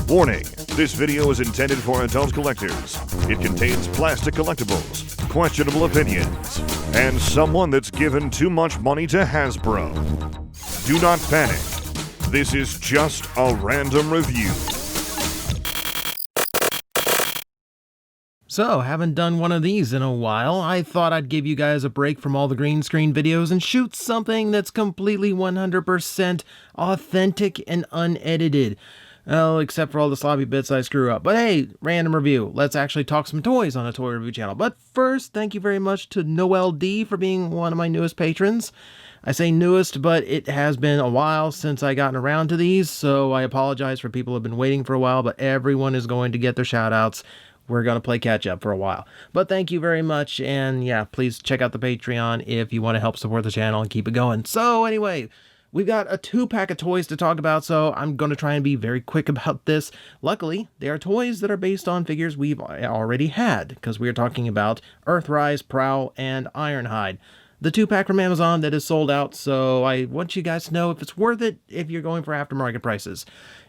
Warning, this video is intended for adult collectors. It contains plastic collectibles, questionable opinions, and someone that's given too much money to Hasbro. Do not panic. This is just a random review. So, haven't done one of these in a while. I thought I'd give you guys a break from all the green screen videos and shoot something that's completely 100% authentic and unedited. Well, except for all the sloppy bits I screw up. But hey, random review. Let's actually talk some toys on a toy review channel. But first, thank you very much to Noel D for being one of my newest patrons. I say newest, but it has been a while since I gotten around to these, so I apologize for people who have been waiting for a while, but everyone is going to get their shout-outs. We're going to play catch-up for a while. But thank you very much, and yeah, please check out the Patreon if you want to help support the channel and keep it going. So anyway, we've got a 2-pack of toys to talk about, so I'm going to try and be very quick about this. Luckily, they are toys that are based on figures we've already had, because we are talking about Earthrise, Prowl, and Ironhide. The 2-pack from Amazon that is sold out, so I want you guys to know if it's worth it if you're going for aftermarket prices.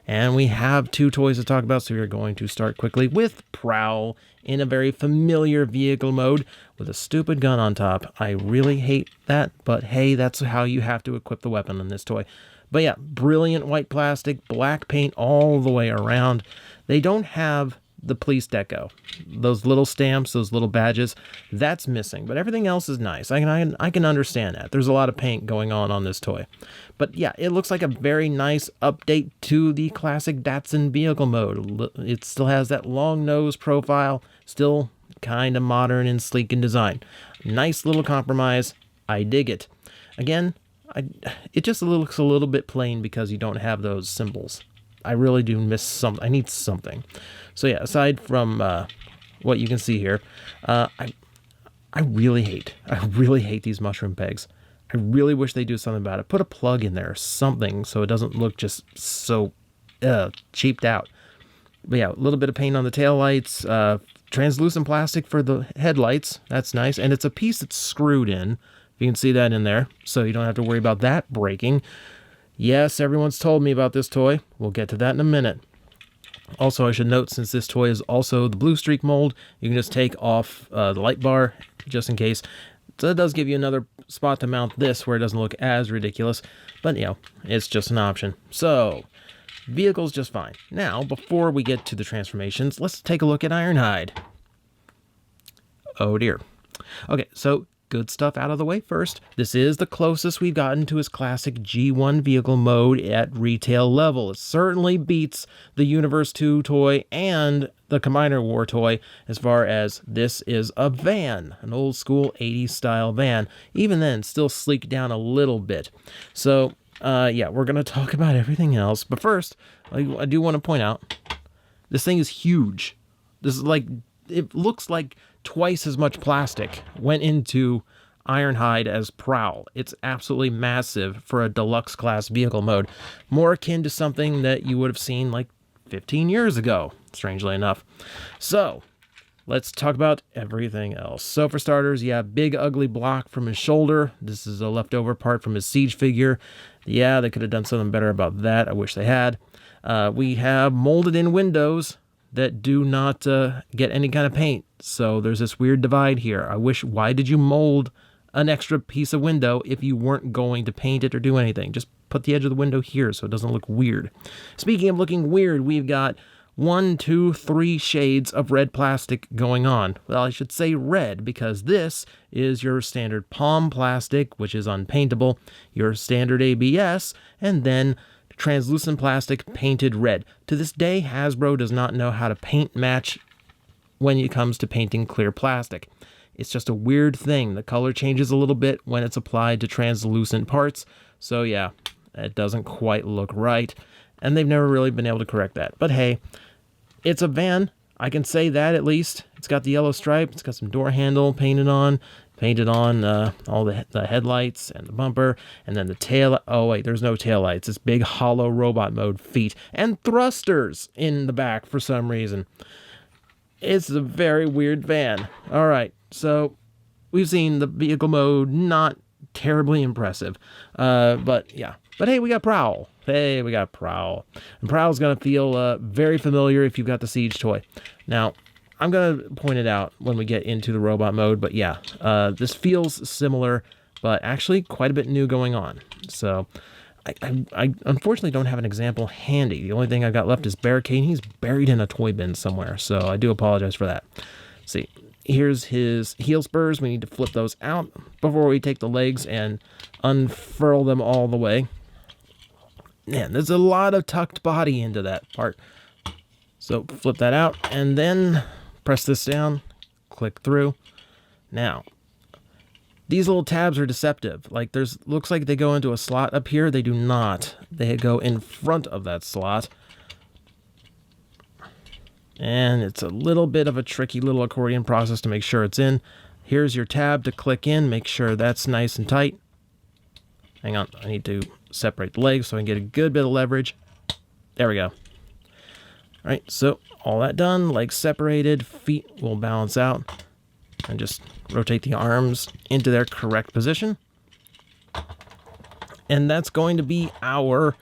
And we have 2 toys to talk about, so we're going to start quickly with Prowl in a very familiar vehicle mode with a stupid gun on top. I really hate that, but hey, that's how you have to equip the weapon on this toy. But yeah, brilliant white plastic, black paint all the way around. They don't have the police deco. Those little stamps, those little badges, that's missing, but everything else is nice. I can understand that. There's a lot of paint going on this toy. But yeah, it looks like a very nice update to the classic Datsun vehicle mode. It still has that long nose profile, still kind of modern and sleek in design. Nice little compromise. I dig it. Again, it just looks a little bit plain because you don't have those symbols. I really do miss something. I need something. So yeah, aside from what you can see here, I really hate these mushroom pegs. I really wish they do something about it. Put a plug in there or something so it doesn't look just so cheaped out. But yeah, a little bit of paint on the taillights, translucent plastic for the headlights. That's nice. And it's a piece that's screwed in. You can see that in there, so you don't have to worry about that breaking. Yes, everyone's told me about this toy. We'll get to that in a minute. Also, I should note, since this toy is also the blue streak mold, you can just take off the light bar just in case. So it does give you another spot to mount this where it doesn't look as ridiculous. But, you know, it's just an option. So, vehicle's just fine. Now, before we get to the transformations, let's take a look at Ironhide. Oh dear. Okay, so good stuff out of the way first. This is the closest we've gotten to his classic G1 vehicle mode at retail level. It certainly beats the Universe 2 toy and the Combiner War toy as far as this is a van, an old school 80s style van. Even then, still sleeked down a little bit. So, yeah, we're going to talk about everything else. But first, I do want to point out, this thing is huge. This is like, it looks like twice as much plastic went into Ironhide as Prowl. It's absolutely massive for a deluxe class vehicle mode. More akin to something that you would have seen like 15 years ago, strangely enough. So, let's talk about everything else. So for starters, yeah, big ugly block from his shoulder. This is a leftover part from his Siege figure. Yeah, they could have done something better about that. I wish they had. We have molded in windows that do not get any kind of paint. So there's this weird divide here. Why did you mold an extra piece of window if you weren't going to paint it or do anything? Just put the edge of the window here so it doesn't look weird. Speaking of looking weird, we've got 1, 2, 3 shades of red plastic going on. Well, I should say red because this is your standard palm plastic, which is unpaintable, your standard ABS, and then translucent plastic painted red. To this day, Hasbro does not know how to paint match when it comes to painting clear plastic. It's just a weird thing. The color changes a little bit when it's applied to translucent parts. So yeah, it doesn't quite look right. And they've never really been able to correct that. But hey, it's a van. I can say that at least. It's got the yellow stripe. It's got some door handle painted on all the headlights and the bumper, and then the tail. Oh wait, there's no tail lights. It's big hollow robot mode feet and thrusters in the back for some reason. It's a very weird van. All right, so we've seen the vehicle mode, not terribly impressive, but yeah. But hey, we got Prowl. Hey, we got Prowl. And Prowl's going to feel very familiar if you've got the Siege toy. Now, I'm going to point it out when we get into the robot mode, but yeah, this feels similar, but actually quite a bit new going on. So I unfortunately don't have an example handy. The only thing I've got left is Barricade, and he's buried in a toy bin somewhere, so I do apologize for that. See, here's his heel spurs. We need to flip those out before we take the legs and unfurl them all the way. Man, there's a lot of tucked body into that part. So flip that out, and then press this down, click through. Now, these little tabs are deceptive. Like, looks like they go into a slot up here. They do not. They go in front of that slot. And it's a little bit of a tricky little accordion process to make sure it's in. Here's your tab to click in. Make sure that's nice and tight. Hang on, I need to separate the legs so I can get a good bit of leverage. There we go. All right, so all that done, legs separated, feet will balance out. And just rotate the arms into their correct position. And that's going to be our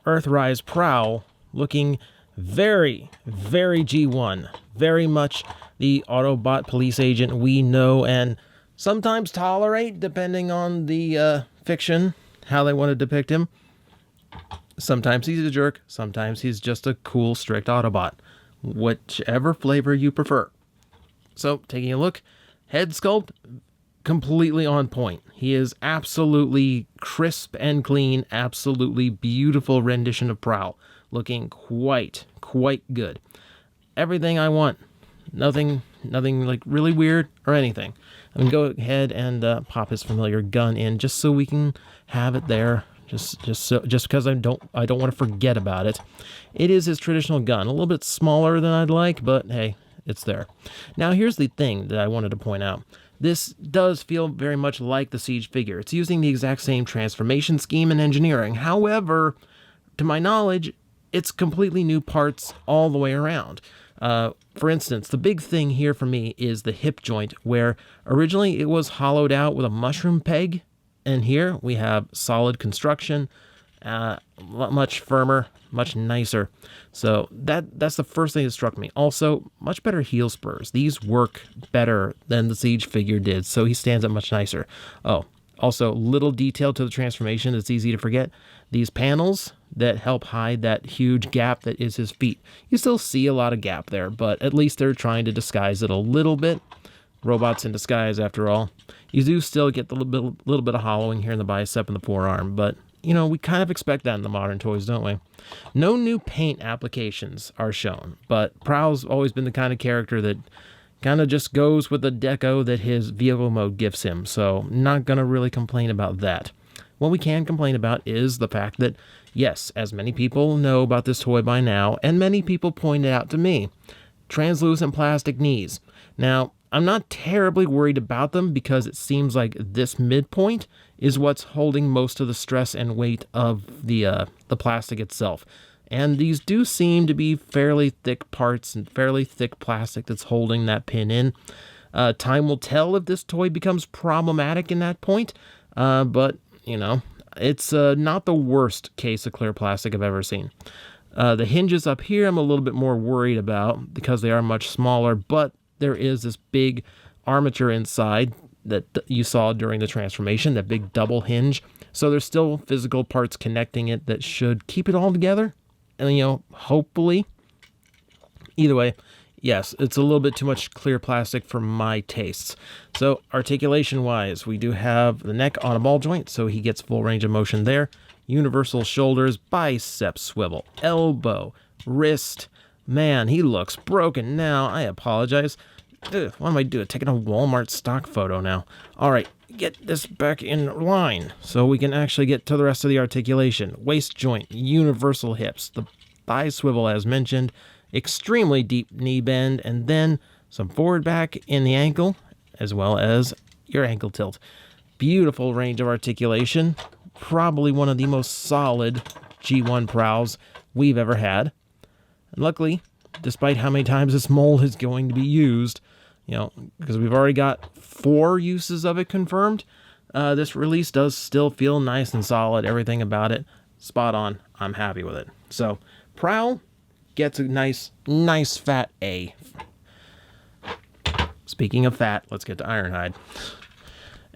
Earthrise Prowl, looking very, very G1. Very much the Autobot police agent we know and sometimes tolerate, depending on the fiction, how they want to depict him. Sometimes he's a jerk, sometimes he's just a cool, strict Autobot. Whichever flavor you prefer. So, taking a look, head sculpt, completely on point. He is absolutely crisp and clean, absolutely beautiful rendition of Prowl. Looking quite good. Everything I want. Nothing like really weird or anything. I'm gonna go ahead and pop his familiar gun in just so we can have it there. Just because I don't want to forget about it. It is his traditional gun, a little bit smaller than I'd like, but hey, it's there. Now here's the thing that I wanted to point out. This does feel very much like the Siege figure. It's using the exact same transformation scheme and engineering. However, to my knowledge, it's completely new parts all the way around. For instance, the big thing here for me is the hip joint, where originally it was hollowed out with a mushroom peg, and here we have solid construction, much firmer, much nicer. So that's the first thing that struck me. Also, much better heel spurs. These work better than the Siege figure did, so he stands up much nicer. Oh, also, little detail to the transformation that's easy to forget. These panels that help hide that huge gap that is his feet. You still see a lot of gap there, but at least they're trying to disguise it a little bit. Robots in disguise, after all. You do still get the little bit of hollowing here in the bicep and the forearm, but, you know, we kind of expect that in the modern toys, don't we? No new paint applications are shown, but Prowl's always been the kind of character that kind of just goes with the deco that his vehicle mode gives him, so not going to really complain about that. What we can complain about is the fact that, yes, as many people know about this toy by now, and many people pointed out to me, translucent plastic knees. Now, I'm not terribly worried about them because it seems like this midpoint is what's holding most of the stress and weight of the plastic itself. And these do seem to be fairly thick parts and fairly thick plastic that's holding that pin in. Time will tell if this toy becomes problematic in that point, but, you know, it's not the worst case of clear plastic I've ever seen. The hinges up here I'm a little bit more worried about because they are much smaller, but there is this big armature inside that you saw during the transformation, that big double hinge. So there's still physical parts connecting it that should keep it all together. And, you know, hopefully. Either way, yes, it's a little bit too much clear plastic for my tastes. So articulation-wise, we do have the neck on a ball joint, so he gets full range of motion there. Universal shoulders, bicep swivel, elbow, wrist. Man, he looks broken now. I apologize. Ugh, what am I doing? Taking a Walmart stock photo now. All right, get this back in line so we can actually get to the rest of the articulation. Waist joint, universal hips, the thigh swivel as mentioned, extremely deep knee bend, and then some forward back in the ankle, as well as your ankle tilt. Beautiful range of articulation. Probably one of the most solid G1 Prowls we've ever had. And luckily, despite how many times this mold is going to be used, you know, because we've already got 4 uses of it confirmed, this release does still feel nice and solid. Everything about it spot on. I'm happy with it. So Prowl gets a nice fat A. Speaking of fat, let's get to Ironhide.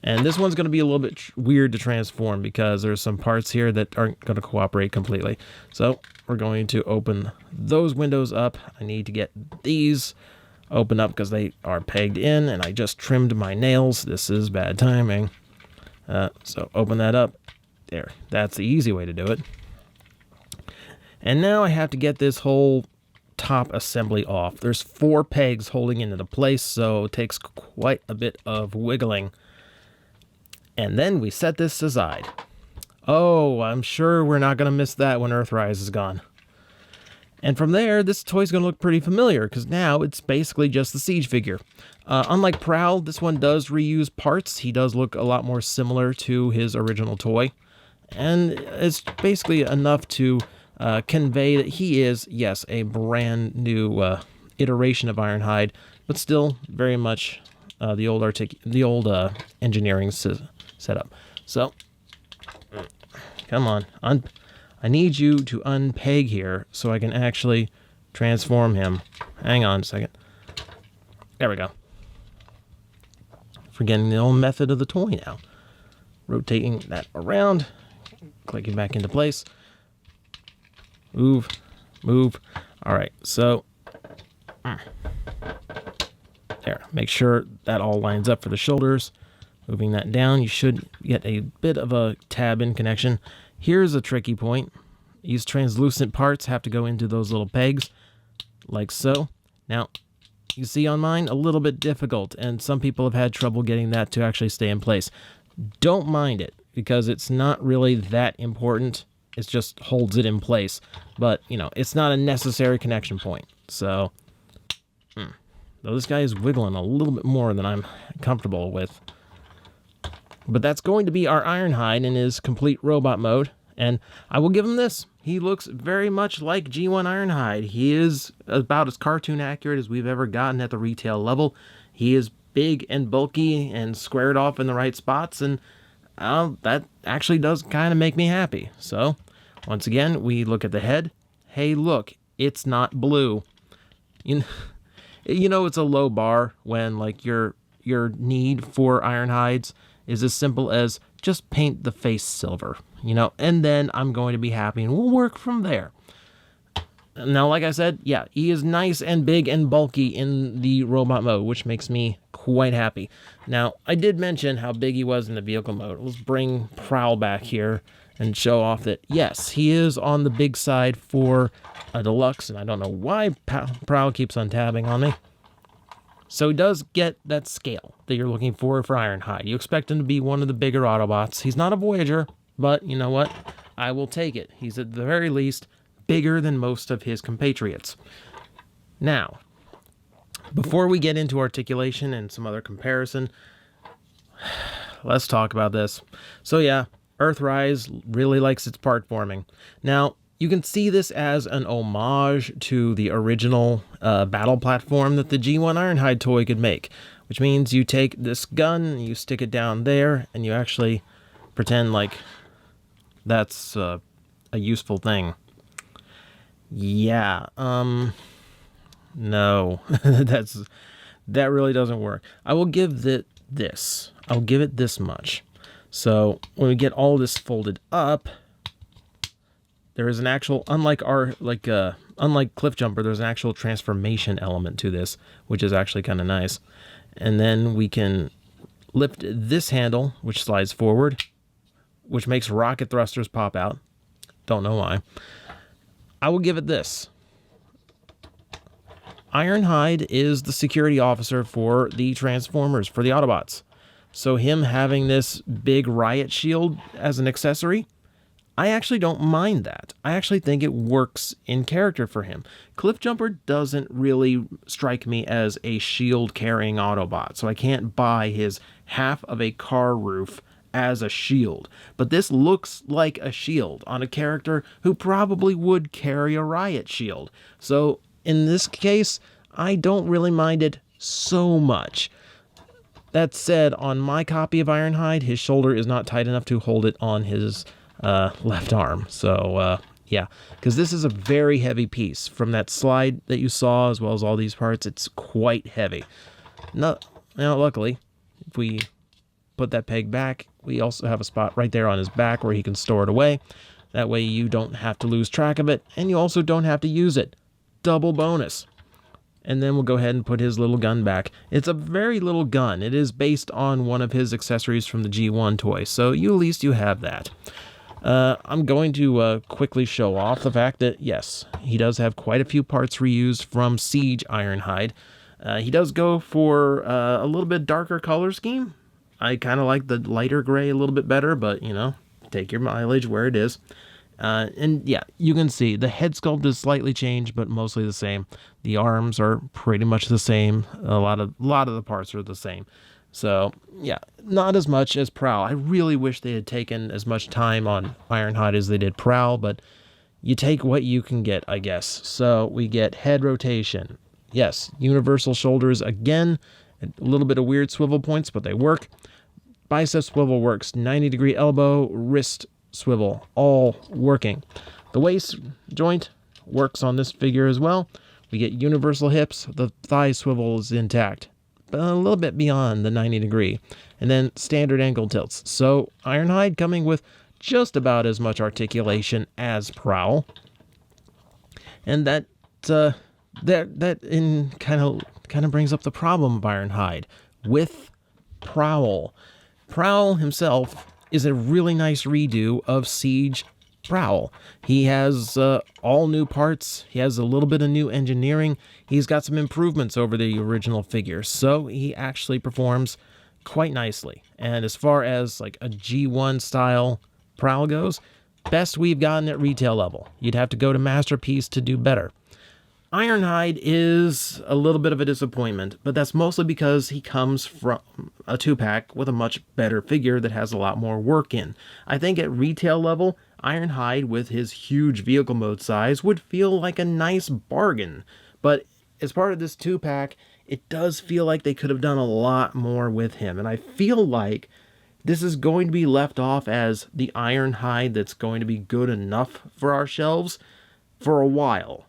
And this one's going to be a little bit weird to transform because there's some parts here that aren't going to cooperate completely. So we're going to open those windows up. I need to get these open up because they are pegged in, and I just trimmed my nails. This is bad timing. So open that up. There. That's the easy way to do it. And now I have to get this whole top assembly off. There's 4 pegs holding it into place, so it takes quite a bit of wiggling. And then we set this aside. Oh, I'm sure we're not going to miss that when Earthrise is gone. And from there, this toy's going to look pretty familiar, because now it's basically just the Siege figure. Unlike Prowl, this one does reuse parts. He does look a lot more similar to his original toy. And it's basically enough to convey that he is, yes, a brand new iteration of Ironhide, but still very much the old engineering setup. So, come on, I need you to unpeg here so I can actually transform him. Hang on a second. There we go. Forgetting the old method of the toy now. Rotating that around, clicking back into place. Move. All right, so there. Make sure that all lines up for the shoulders. Moving that down, you should get a bit of a tab-in connection. Here's a tricky point. These translucent parts have to go into those little pegs, like so. Now, you see on mine, a little bit difficult, and some people have had trouble getting that to actually stay in place. Don't mind it, because it's not really that important. It just holds it in place. But, you know, it's not a necessary connection point. So, though this guy is wiggling a little bit more than I'm comfortable with. But that's going to be our Ironhide in his complete robot mode. And I will give him this. He looks very much like G1 Ironhide. He is about as cartoon accurate as we've ever gotten at the retail level. He is big and bulky and squared off in the right spots. And that actually does kind of make me happy. So, once again, we look at the head. Hey, look, it's not blue. You know it's a low bar when, like, your need for Ironhides is as simple as just paint the face silver, you know, and then I'm going to be happy and we'll work from there. Now, like I said, yeah, he is nice and big and bulky in the robot mode, which makes me quite happy. Now, I did mention how big he was in the vehicle mode. Let's bring Prowl back here and show off that, yes, he is on the big side for a deluxe, and I don't know why Prowl keeps untabbing on me. So he does get that scale that you're looking for Ironhide. You expect him to be one of the bigger Autobots. He's not a Voyager, but you know what? I will take it. He's at the very least bigger than most of his compatriots. Now, before we get into articulation and some other comparison, let's talk about this. So yeah, Earthrise really likes its part forming. Now, you can see this as an homage to the original battle platform that the G1 Ironhide toy could make, which means you take this gun, you stick it down there, and you actually pretend like that's a useful thing. Yeah, no, that really doesn't work. I will give it this. I'll give it this much. So when we get all this folded up, there is an actual, unlike Cliff Jumper, there's an actual transformation element to this, which is actually kind of nice. And then we can lift this handle, which slides forward, which makes rocket thrusters pop out. Don't know why. I will give it this. Ironhide is the security officer for the Transformers, for the Autobots. So him having this big riot shield as an accessory, I actually don't mind that. I actually think it works in character for him. Cliff Jumper doesn't really strike me as a shield-carrying Autobot, so I can't buy his half of a car roof as a shield. But this looks like a shield on a character who probably would carry a riot shield. So in this case, I don't really mind it so much. That said, on my copy of Ironhide, his shoulder is not tight enough to hold it on his left arm. So, yeah, because this is a very heavy piece. From that slide that you saw, as well as all these parts, it's quite heavy. Now, luckily, if we put that peg back, we also have a spot right there on his back where he can store it away. That way you don't have to lose track of it, and you also don't have to use it. Double bonus. And then we'll go ahead and put his little gun back. It's a very little gun. It is based on one of his accessories from the G1 toy, so at least you have that. I'm going to quickly show off the fact that, yes, he does have quite a few parts reused from Siege Ironhide. He does go for a little bit darker color scheme. I kind of like the lighter gray a little bit better, but, take your mileage where it is. And yeah, you can see the head sculpt is slightly changed, but mostly the same. The arms are pretty much the same. A lot of the parts are the same. So yeah, not as much as Prowl. I really wish they had taken as much time on Ironhide as they did Prowl, but you take what you can get, I guess. So we get head rotation. Yes, universal shoulders again. A little bit of weird swivel points, but they work. Bicep swivel works. 90-degree elbow, wrist swivel, all working. The waist joint works on this figure as well. We get universal hips. The thigh swivel is intact, but a little bit beyond the 90-degree. And then standard ankle tilts. So Ironhide coming with just about as much articulation as Prowl. And that kind of brings up the problem of Ironhide with Prowl. Prowl himself is a really nice redo of Siege Prowl. He has all new parts. He has a little bit of new engineering. He's got some improvements over the original figure, so he actually performs quite nicely. And as far as like a G1 style Prowl goes, best we've gotten at retail level. You'd have to go to Masterpiece to do better. Ironhide is a little bit of a disappointment, but that's mostly because he comes from a 2-pack with a much better figure that has a lot more work in. I think at retail level, Ironhide with his huge vehicle mode size would feel like a nice bargain, but as part of this 2-pack, it does feel like they could have done a lot more with him, and I feel like this is going to be left off as the Ironhide that's going to be good enough for our shelves for a while.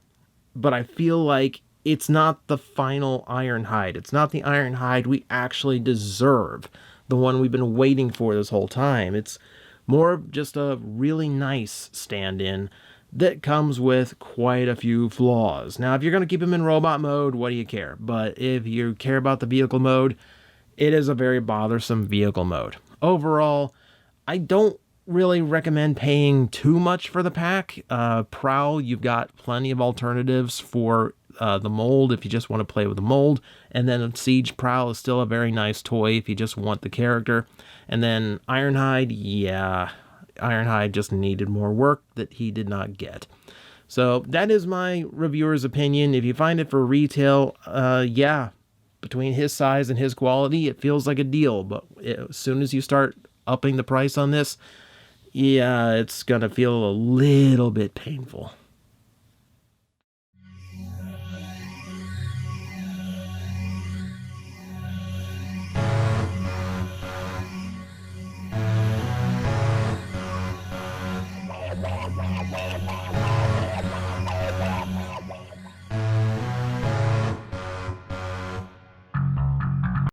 But I feel like it's not the final Ironhide. It's not the Ironhide we actually deserve, the one we've been waiting for this whole time. It's more of just a really nice stand-in that comes with quite a few flaws. Now, if you're going to keep him in robot mode, what do you care? But if you care about the vehicle mode, it is a very bothersome vehicle mode. Overall, I don't really recommend paying too much for the pack. Prowl, you've got plenty of alternatives for the mold if you just want to play with the mold, and then Siege Prowl is still a very nice toy if you just want the character. And then Ironhide, yeah, Ironhide just needed more work that he did not get. So that is my reviewer's opinion. If you find it for retail, yeah, between his size and his quality, it feels like a deal, but as soon as you start upping the price on this, yeah, it's gonna feel a little bit painful.